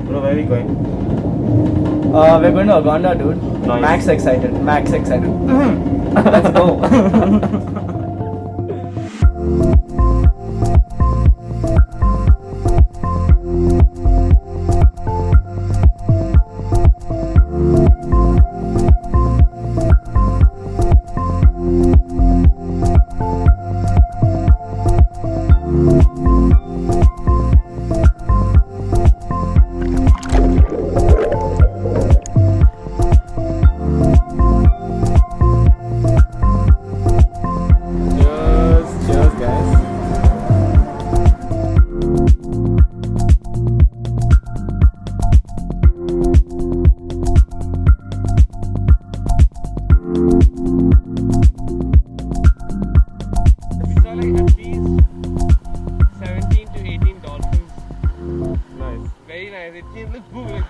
Bro, where are we going? We're going to Uganda, dude. Nice. Max excited. Let's go. Cheers, guys. We saw like at least 17 to 18 dolphins. Nice. Very nice. It came look boom like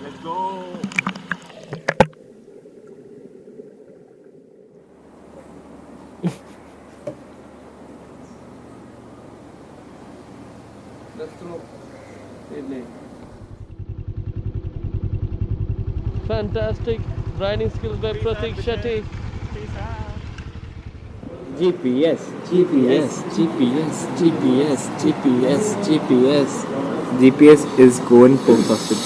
Let's go. fantastic riding skills by Pratik Shetty. GPS. GPS is going post office.